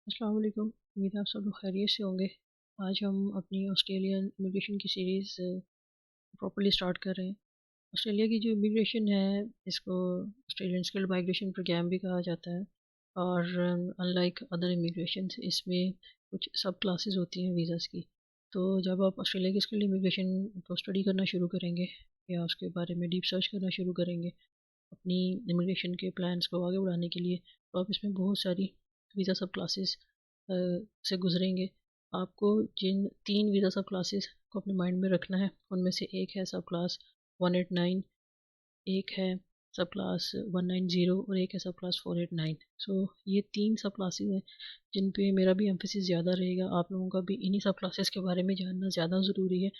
अस्सलाम वालेकुम। उम्मीद है आप सब लोग खैरियत से होंगे। आज हम अपनी ऑस्ट्रेलियन इमिग्रेशन की सीरीज़ प्रॉपर्ली स्टार्ट कर रहे हैं। ऑस्ट्रेलिया की जो इमिग्रेशन है इसको ऑस्ट्रेलियन स्किल्ड माइग्रेशन प्रोग्राम भी कहा जाता है। और अनलाइक अदर इमिग्रेशन इसमें कुछ सब क्लासेस होती हैं वीज़ाज़ की। तो जब आप ऑस्ट्रेलिया की स्किल्ड इमिग्रेशन को स्टडी करना शुरू करेंगे या उसके बारे में डीप सर्च करना शुरू करेंगे अपनी इमिग्रेशन के प्लान्स को आगे बढ़ाने के लिए, तो आप इसमें बहुत सारी वीज़ा सब क्लासेस से गुजरेंगे। आपको जिन तीन वीज़ा सब क्लासेस को अपने माइंड में रखना है उनमें से एक है सब क्लास 189, एक है सब क्लास 190 और एक है सब क्लास 489। सो ये तीन सब क्लासेस हैं जिन पे मेरा भी एम्फेसिस ज़्यादा रहेगा। आप लोगों का भी इन्हीं सब क्लासेस के बारे में जानना ज़्यादा ज़रूरी है।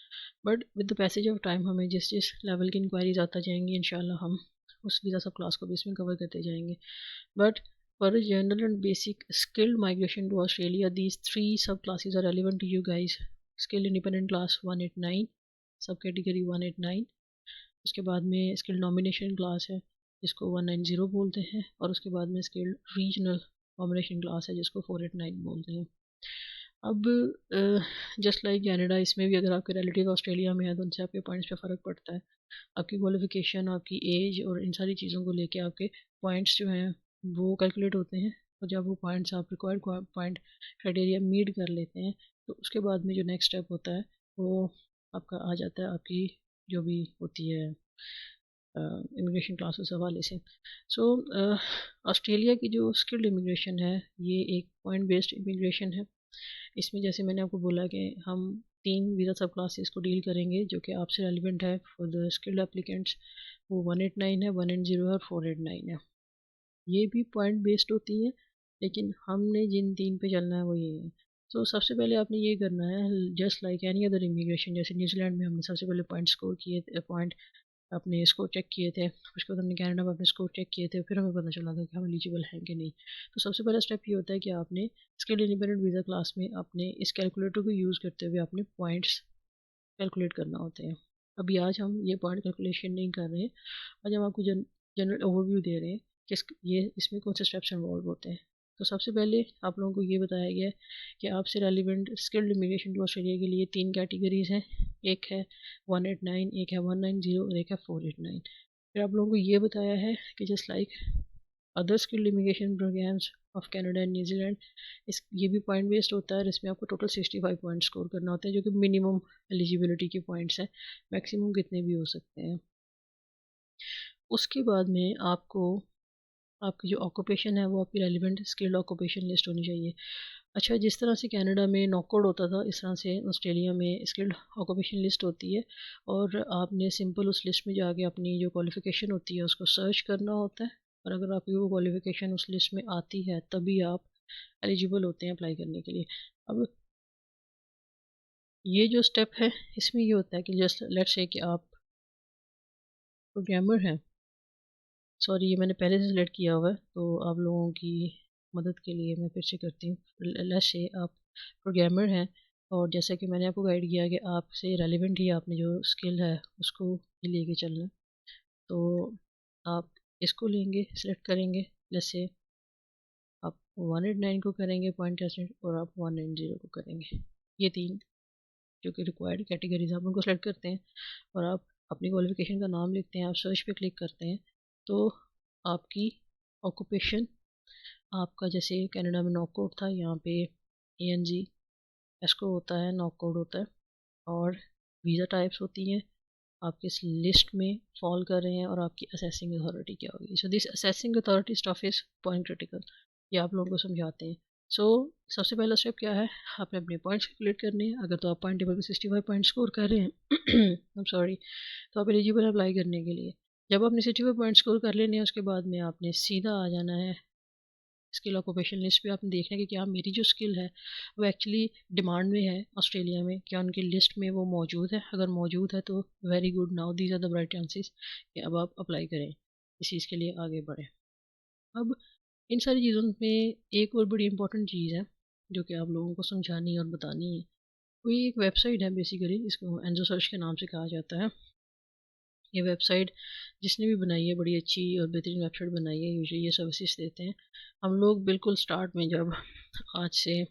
But with the passage of time हमें जिस जिस लेवल की इंक्वायरीज आता जाएंगी इंशाल्लाह हम उस वीज़ा सब क्लास को भी इसमें कवर करते जाएंगे। But for a general and basic skilled migration to Australia, these three subclasses are relevant to you guys. Skilled independent class 189, subcategory 189, उसके बाद में स्किल्ड नॉमिनेशन क्लास है जिसको 190 बोलते हैं, और उसके बाद में स्किल्ड रीजनल नॉमिनेशन क्लास है जिसको 489 बोलते हैं। अब जस्ट लाइक कनाडा, इसमें भी अगर आपके रिलेटिव ऑस्ट्रेलिया में है तो उनसे आपके पॉइंट्स पे फ़र्क पड़ता है। आपकी क्वालिफ़िकेशन, आपकी एज और इन सारी चीज़ों को लेके आपके पॉइंट्स जो हैं वो कैलकुलेट होते हैं। और जब वो पॉइंट्स आप रिक्वायर्ड पॉइंट क्राइटेरिया मीट कर लेते हैं तो उसके बाद में जो नेक्स्ट स्टेप होता है वो आपका आ जाता है आपकी जो भी होती है इमिग्रेशन क्लासेस हवाले से। सो ऑस्ट्रेलिया की जो स्किल्ड इमिग्रेशन है ये एक पॉइंट बेस्ड इमिग्रेशन है। इसमें जैसे मैंने आपको बोला कि हम तीन वीज़ा सब क्लासेस को डील करेंगे जो कि आपसे रेलिवेंट है फॉर द स्किल्ड एप्लीकेंट्स। वो 189 है, 190 है और 489 है। ये भी पॉइंट बेस्ड होती है लेकिन हमने जिन तीन पे चलना है वो ये है। तो सबसे पहले आपने ये करना है, just like any other immigration, जैसे न्यूजीलैंड में हमने सबसे पहले पॉइंट स्कोर किए, पॉइंट अपने स्कोर चेक किए थे। उसके बाद हमने कनाडा में अपने स्कोर चेक किए थे, फिर हमें पता चला था कि हम एलिजिबल हैं कि नहीं। तो सबसे पहला स्टेप ये होता है कि आपने स्किल इंडिपेंडेंट वीज़ा क्लास में अपने इस कैलकुलेटर को यूज़ करते हुए अपने पॉइंट्स कैलकुलेट करना होते हैं। अभी आज हम ये पॉइंट कैलकुलेशन नहीं कर रहे हैं। आज हम आपको जनरल ओवरव्यू दे रहे हैं कि ये इसमें कौन से स्टेप्स इन्वॉल्व होते हैं। तो सबसे पहले आप लोगों को ये बताया गया है कि आपसे relevant skilled immigration to Australia के लिए तीन कैटेगरीज हैं। एक है 189, एक है 190 और एक है 489। फिर आप लोगों को ये बताया है कि just like other skilled immigration programs of Canada and New Zealand, इस ये भी पॉइंट बेस्ड होता है और इसमें आपको टोटल 65 पॉइंट स्कोर करना होता है जो कि मिनिमम एलिजिबिलिटी के पॉइंट्स हैं। मैक्सिमम कितने भी हो सकते हैं। उसके बाद में आपको आपकी जो ऑक्यूपेशन है वो आपकी रेलिवेंट स्किल्ड ऑक्यूपेशन लिस्ट होनी चाहिए। अच्छा, जिस तरह से कनाडा में नॉकआउट होता था इस तरह से ऑस्ट्रेलिया में स्किल्ड ऑक्यूपेशन लिस्ट होती है। और आपने सिंपल उस लिस्ट में जाके अपनी जो क्वालिफ़िकेशन होती है उसको सर्च करना होता है। और अगर आपकी वो क्वालिफ़िकेशन उस लिस्ट में आती है तभी आप एलिजिबल होते हैं अप्लाई करने के लिए। अब ये जो स्टेप है इसमें ये होता है कि जस्ट लेट्स से कि आप प्रोग्रामर हैं। सॉरी, ये मैंने पहले से सिलेक्ट किया हुआ है तो आप लोगों की मदद के लिए मैं फिर से करती हूँ। लेट्स से आप प्रोग्रामर हैं और जैसा कि मैंने आपको गाइड किया कि आपसे रेलिवेंट ही आपने जो स्किल है उसको ही लेके चलना है। तो आप इसको लेंगे, सिलेक्ट करेंगे। जैसे आप 189 को करेंगे पॉइंट टेस्ट और आप 190 को करेंगे। ये तीन जो कि रिक्वायर्ड कैटेगरीज आप उनको सेलेक्ट करते हैं और आप अपनी क्वालिफिकेशन का नाम लिखते हैं। आप सर्च पे क्लिक करते हैं तो आपकी ऑक्यूपेशन, आपका जैसे कनाडा में नॉकआउट था यहाँ पे ANG एस्को होता है, नॉकआउट होता है। और वीज़ा टाइप्स होती हैं, आप किस लिस्ट में फॉल कर रहे हैं और आपकी असेसिंग अथॉरिटी क्या होगी। So this assessing authority stuff is point critical, ये आप लोगों को समझाते हैं। सो सबसे पहला स्टेप क्या है, आपने अपने पॉइंट्स कैलकुलेट करने हैं। अगर तो आप पॉइंट टेबल में 65 पॉइंट स्कोर कर रहे हैं आई एम सॉरी, तो आप एलिजिबल अप्लाई करने के लिए। जब आपने 65 पॉइंट स्कोर कर लेने हैं उसके बाद में आपने सीधा आ जाना है स्किल ऑक्यूपेशन लिस्ट पे। आपने देखना है कि क्या मेरी जो स्किल है वो एक्चुअली डिमांड में है ऑस्ट्रेलिया में, क्या उनकी लिस्ट में वो मौजूद है। अगर मौजूद है तो very good, now these are the bright chances कि अब आप अप्लाई करें, इस चीज़ के लिए आगे बढ़ें। अब इन सारी चीज़ों में एक और बड़ी इंपॉर्टेंट चीज़ है जो कि आप लोगों को समझानी और बतानी है। कोई एक वेबसाइट है बेसिकली, इसको एनजो सर्च के नाम से कहा जाता है। ये वेबसाइट जिसने भी बनाई है बड़ी अच्छी और बेहतरीन वेबसाइट बनाई है, यूजुअली ये सर्विसेज देते हैं। हम लोग बिल्कुल स्टार्ट में जब आज से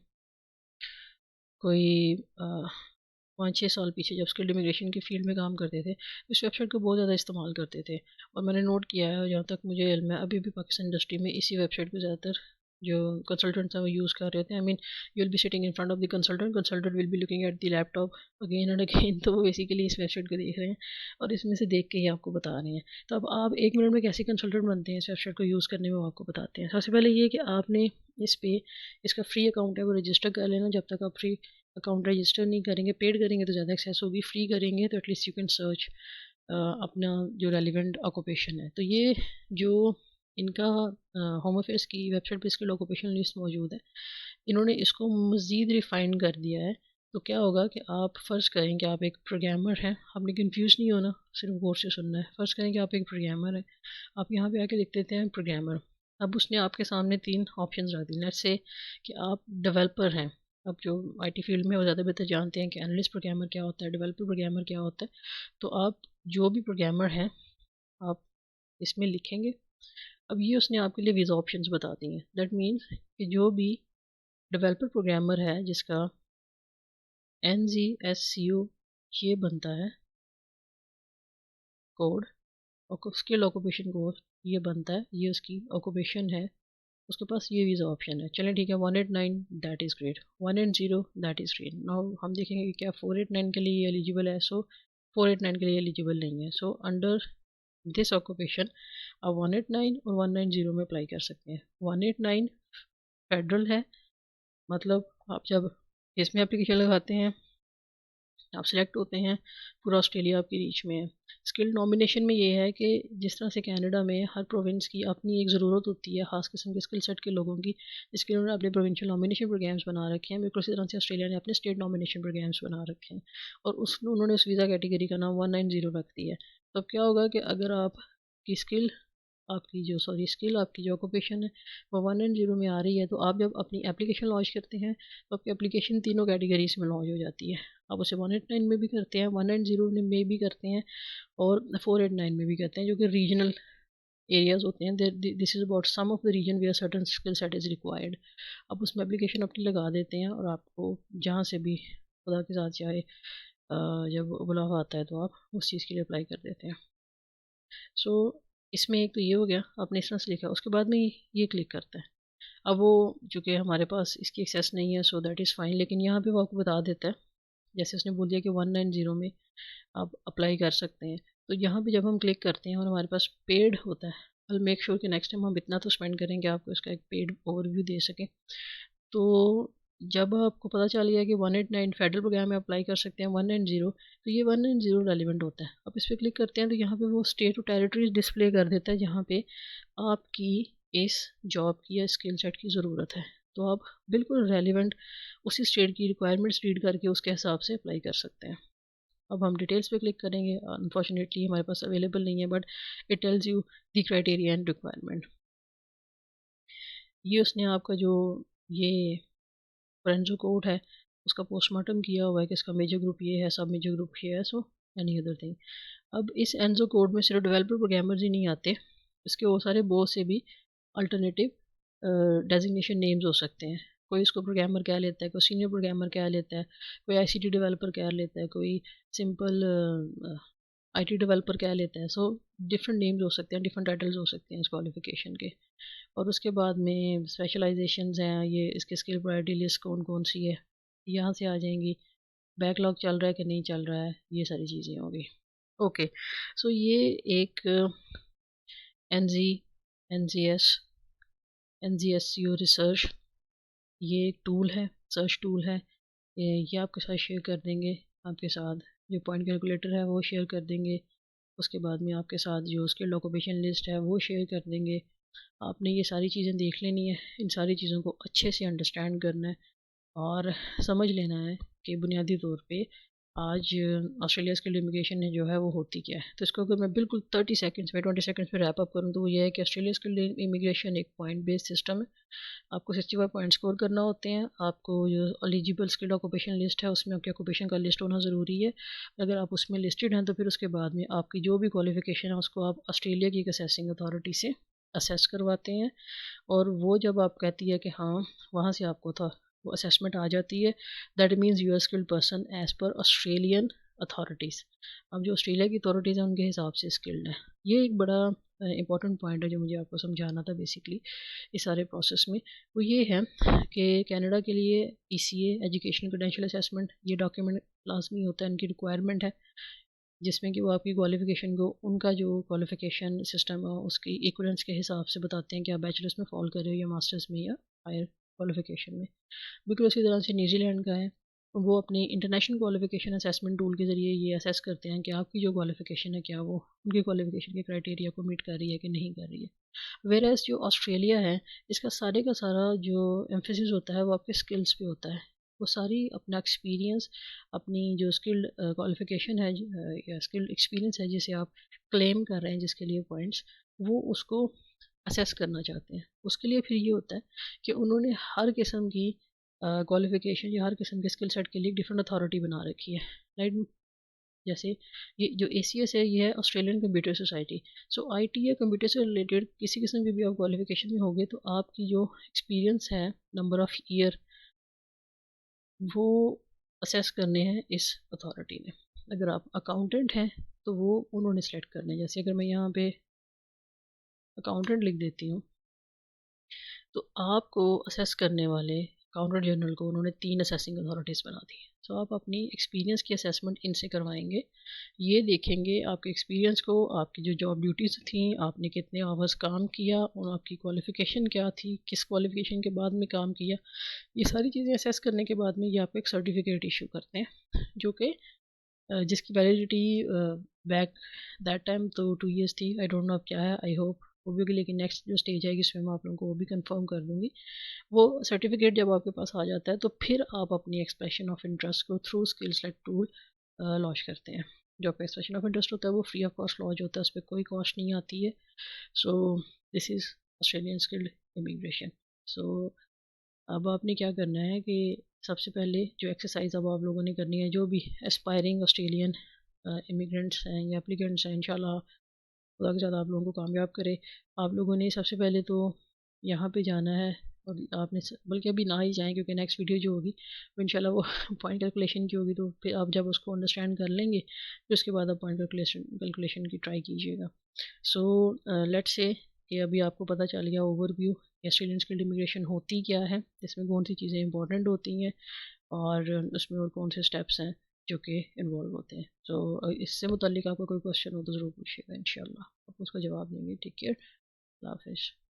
कोई 5-6 साल पीछे जब स्किल्ड इमिग्रेशन की फील्ड में काम करते थे, इस वेबसाइट को बहुत ज़्यादा इस्तेमाल करते थे। और मैंने नोट किया है, जहाँ तक मुझे इल्म है, अभी भी पाकिस्तान इंडस्ट्री में इसी वेबसाइट को ज़्यादातर जो कंसल्टेंट्स हैं वो यूज़ कर रहे थे। I mean you will be sitting in front of the consultant, consultant will be looking at the laptop again and again. तो वो बेसिकली इस वेबसाइट को देख रहे हैं और इसमें से देख के ही आपको बता रहे हैं। तो अब आप 1 मिनट में कैसे कंसल्टेंट बनते हैं इस वेबसाइट को यूज़ करने में, वो आपको बताते हैं। सबसे पहले ये कि आपने इस पे इसका फ्री अकाउंट है वो रजिस्टर कर लेना। जब तक आप फ्री अकाउंट रजिस्टर नहीं करेंगे, पेड करेंगे तो ज़्यादा एक्सेस होगी, फ्री करेंगे तो एटलीस्ट यू कैन सर्च अपना जो रेलिवेंट ऑक्यूपेशन है। तो ये जो इनका होम अफेयर्स की वेबसाइट पे इसकी ऑक्यूपेशन लिस्ट मौजूद है, इन्होंने इसको मज़ीद रिफ़ाइन कर दिया है। तो क्या होगा कि आप फ़र्ज़ करें कि आप एक प्रोग्रामर हैं, आपने कन्फ्यूज़ नहीं होना, सिर्फ गौर से सुनना है। फ़र्ज़ करें कि आप एक प्रोग्रामर हैं, आप यहाँ पे आके लिख देते हैं प्रोग्रामर। अब उसने आपके सामने 3 ऑप्शन रख दिए। लेट्स से कि आप डेवलपर हैं। अब जो आईटी फील्ड में वो ज़्यादा बेहतर जानते हैं कि एनालिस्ट प्रोग्रामर क्या होता है, डेवलपर प्रोग्रामर क्या होता है। तो आप जो भी प्रोग्रामर हैं आप इसमें लिखेंगे। अब ये उसने आपके लिए वीज़ा ऑप्शंस बता दी हैं। दैट मीन्स कि जो भी डेवलपर प्रोग्रामर है जिसका NZSCO ये बनता है कोड, और स्किल ऑक्यूपेशन कोड ये बनता है, ये उसकी ऑक्यूपेशन है, उसके पास ये वीज़ा ऑप्शन है। चलें ठीक है, 189 that is great, 180 that is great. Now हम देखेंगे कि क्या 489 के लिए एलिजिबल है। सो 489 के लिए एलिजिबल नहीं है। सो अंडर दिस ऑक्यूपेशन आप 189 और 190 में अप्लाई कर सकते हैं। 189 फेडरल है, मतलब आप जब इसमें एप्लीकेशन लगाते हैं आप सिलेक्ट होते हैं, पूरा ऑस्ट्रेलिया आपकी रीच में है। स्किल नॉमिनेशन में ये है कि जिस तरह से कनाडा में हर प्रोविंस की अपनी एक ज़रूरत होती है ख़ास किस्म के स्किल सेट के लोगों की, जिसके उन्होंने अपने प्रोविंशियल नॉमिनेशन प्रोग्राम्स बना रखे हैं, बिल्कुल इसी तरह से ऑस्ट्रेलिया ने अपने स्टेट नॉमिनेशन प्रोग्राम्स बना रखे हैं और उन्होंने उस वीज़ा कैटेगरी का नाम 190 रख दिया है। तो अब क्या होगा कि अगर आपकी स्किल आपकी जो ऑक्यूपेशन है वो 190 में आ रही है, तो आप जब अपनी एप्लीकेशन लॉन्च करते हैं तो आपकी एप्लीकेशन तीनों कैटेगरीज में लॉन्च हो जाती है। आप उसे 189 में भी करते हैं, 190 में भी करते हैं और 489 में भी करते हैं, जो कि रीजनल एरियाज होते हैं। This is about some of the region where certain skill set is required. आप उसमें एप्लीकेशन अपनी लगा देते हैं और आपको जहाँ से भी खुदा के साथ चाहे जब बुलावा आता है तो आप उस चीज़ के लिए अप्लाई कर देते हैं। सो इसमें एक तो ये हो गया, आपने इस तरह से लिखा, उसके बाद में ये क्लिक करता है। अब वो चूँकि हमारे पास इसकी एक्सेस नहीं है सो दैट इज़ फाइन, लेकिन यहाँ पे वो आपको बता देता है, जैसे उसने बोल दिया कि 190 में आप अप्लाई कर सकते हैं। तो यहाँ पे जब हम क्लिक करते हैं और हमारे पास पेड होता है, आई मेक श्योर कि नेक्स्ट टाइम हम इतना तो स्पेंड करेंगे आपको इसका एक पेड ओवरव्यू दे सकें। तो जब आपको पता चल गया कि 189 फेडरल प्रोग्राम में अप्लाई कर सकते हैं 190, तो ये 190 रेलिवेंट होता है। अब इस पर क्लिक करते हैं तो यहाँ पे वो स्टेट और टेरिटरीज डिस्प्ले कर देता है जहाँ पे आपकी इस जॉब की या स्किल सेट की ज़रूरत है। तो आप बिल्कुल रेलिवेंट उसी स्टेट की रिक्वायरमेंट्स रीड करके उसके हिसाब से अप्लाई कर सकते हैं। अब हम डिटेल्स पे क्लिक करेंगे, अनफॉर्चुनेटली हमारे पास अवेलेबल नहीं है, but it tells you the criteria and requirement. ये उसने आपका जो ये फोरेंसिक कोड है उसका पोस्टमार्टम किया हुआ है कि इसका मेजर ग्रुप ये है, सब मेजर ग्रुप ये है, सो एनी अदर थिंग। अब इस एनजो कोड में सिर्फ डेवलपर प्रोग्रामर्स ही नहीं आते, इसके वो सारे बहुत से भी अल्टरनेटिव डेजिग्नेशन नेम्स हो सकते हैं। कोई इसको प्रोग्रामर कह लेता है, कोई सीनियर प्रोग्रामर कह लेता है, कोई आईसीटी डेवलपर कह लेता है, कोई सिंपल आईटी डेवलपर कह लेता है। सो डिफरेंट नेम्स हो सकते हैं, डिफरेंट टाइटल्स हो सकते हैं इस क्वालिफिकेशन के। और उसके बाद में स्पेशलाइजेशंस हैं, ये इसके स्किल प्रायोरिटी लिस्ट कौन कौन सी है यहाँ से आ जाएंगी, बैकलॉग चल रहा है कि नहीं चल रहा है, ये सारी चीज़ें होंगी। ओके, सो ये एक NZSCO रिसर्च, ये एक टूल है, सर्च टूल है। ये आपके साथ शेयर कर देंगे, आपके साथ जो पॉइंट कैलकुलेटर है वो शेयर कर देंगे, उसके बाद में आपके साथ जो स्किल ऑक्यूपेशन लिस्ट है वो शेयर कर देंगे। आपने ये सारी चीज़ें देख लेनी है, इन सारी चीज़ों को अच्छे से अंडरस्टैंड करना है और समझ लेना है कि बुनियादी तौर पे आज ऑस्ट्रेलिया स्किल्ड इमिग्रेशन जो है वो होती क्या है। तो इसको अगर मैं बिल्कुल 30 सेकंड्स में 20 सेकंड्स में रैप अप करूँ तो वो ये है कि ऑस्ट्रेलिया स्किल्ड इमिग्रेशन एक पॉइंट बेस्ड सिस्टम है। आपको 65 पॉइंट स्कोर करना होते हैं। आपको जो एलिजिबल स्किल्ड ऑक्यूपेशन लिस्ट है उसमें आपके ऑक्यूपेशन का लिस्ट होना ज़रूरी है। अगर आप उसमें लिस्टेड हैं तो फिर उसके बाद में आपकी जो भी क्वालिफिकेशन है उसको आप ऑस्ट्रेलिया की एक असेसिंग अथॉरिटी से असेस करवाते हैं। और वो जब आप कहती है कि हाँ वहाँ से आपको था वो असेसमेंट आ जाती है, that means you are skilled person as per Australian authorities. अब जो ऑस्ट्रेलिया की अथॉरिटीज़ हैं उनके हिसाब से स्किल्ड है। ये एक बड़ा इंपॉर्टेंट पॉइंट है जो मुझे आपको समझाना था बेसिकली इस सारे प्रोसेस में। वो ये है कि कनाडा के लिए ECA एजुकेशन क्रेडेंशियल असेसमेंट ये डॉक्यूमेंट लाजमी होता है, इनकी रिक्वायरमेंट है, जिसमें कि वो आपकी क्वालिफ़िकेशन को उनका जो क्वालिफ़िकेशन सिस्टम है उसकी इक्वलेंस के हिसाब से बताते हैं कि आप बैचलर्स में फॉल कर रहे हो या मास्टर्स में या हायर क्वालिफ़िकेशन में। बिल्कुल उसी तरह से न्यूजीलैंड का है, वो अपनी इंटरनेशनल क्वालिफ़िकेशन असेसमेंट टूल के ज़रिए ये असेस करते हैं कि आपकी जो क्वालिफ़िकेशन है क्या वो उनकी क्वालिफ़िकेशन के क्राइटेरिया को मीट कर रही है कि नहीं कर रही है। वेर एज़ जो ऑस्ट्रेलिया है इसका सारे का सारा जो एम्फेसिस होता है वो आपके स्किल्स पे होता है। वो सारी अपना एक्सपीरियंस, अपनी जो स्किल्ड क्वालिफिकेशन है या स्किल्ड एक्सपीरियंस है जिसे आप क्लेम कर रहे हैं जिसके लिए पॉइंट्स, वो उसको असेस करना चाहते हैं। उसके लिए फिर ये होता है कि उन्होंने हर किस्म की क्वालिफिकेशन या हर किस्म के स्किल सेट के लिए डिफरेंट अथॉरिटी बना रखी है, राइट। जैसे ये जो ACS है ये है Australian computer society. So IT या कंप्यूटर से रिलेटेड किसी किस्म की भी आप क्वालिफिकेशन में होगे तो आपकी जो एक्सपीरियंस है, नंबर ऑफ़ ईयर, वो असेस करने हैं इस अथॉरिटी ने। अगर आप अकाउंटेंट हैं तो वो उन्होंने सेलेक्ट करने हैं। जैसे अगर मैं यहाँ पे अकाउंटेंट लिख देती हूँ तो आपको असेस करने वाले अकाउंटेंट जनरल को उन्होंने 3 असेसिंग अथॉरिटीज़ बना दी है। सो आप अपनी एक्सपीरियंस की असेसमेंट इनसे करवाएंगे। ये देखेंगे आपके एक्सपीरियंस को, आपकी जो जॉब ड्यूटीज़ थी, आपने कितने आवर्स काम किया और आपकी क्वालिफ़िकेशन क्या थी, किस क्वालिफ़िकेशन के बाद में काम किया। ये सारी चीज़ें असेस करने के बाद में ये आपको एक सर्टिफिकेट इशू करते हैं जो कि जिसकी वैलिडिटी बैक दैट टाइम तो 2 years थी। आई डोंट नो अब क्या है, आई होप वो भी, लेकिन नेक्स्ट जो स्टेज आएगी उसमें मैं आप लोगों को वो भी कंफर्म कर दूंगी। वो सर्टिफिकेट जब आपके पास आ जाता है तो फिर आप अपनी एक्सप्रेशन ऑफ इंटरेस्ट को through skills like tool launch करते हैं। जो आपका एक्सप्रेशन ऑफ इंटरेस्ट होता है वो फ्री ऑफ कॉस्ट लॉन्च होता है, उस पर कोई कॉस्ट नहीं आती है। So this is Australian skilled immigration. So अब आपने क्या करना है कि सबसे पहले जो एक्सरसाइज अब आप लोगों ने करनी है, जो भी एस्पायरिंग ऑस्ट्रेलियन इमिग्रेंट्स हैं या एप्लीकेंट्स हैं, इंशाल्लाह खुदा के साथ आप लोगों को कामयाब करे। आप लोगों ने सबसे पहले तो यहाँ पे जाना है और आपने बल्कि अभी ना ही जाएं क्योंकि नेक्स्ट वीडियो जो होगी वो इंशाल्लाह वो पॉइंट कैलकुलेशन की होगी, तो फिर आप जब उसको अंडरस्टैंड कर लेंगे फिर उसके बाद आप पॉइंट कैलकुलेशन की ट्राई कीजिएगा। सो लेट्स से कि अभी आपको पता चल गया ओवरव्यू ऑस्ट्रेलियन स्किल्ड इमिग्रेशन होती क्या है, इसमें कौन सी चीज़ें इंपॉर्टेंट होती हैं और उसमें और कौन से स्टेप्स हैं जो कि इन्वॉल्व होते हैं। तो इससे मुतालिक आपका कोई क्वेश्चन हो तो ज़रूर पूछिएगा, इंशाल्लाह आपको उसका जवाब देंगे। टेक केयर, अल्लाह हाफिज़।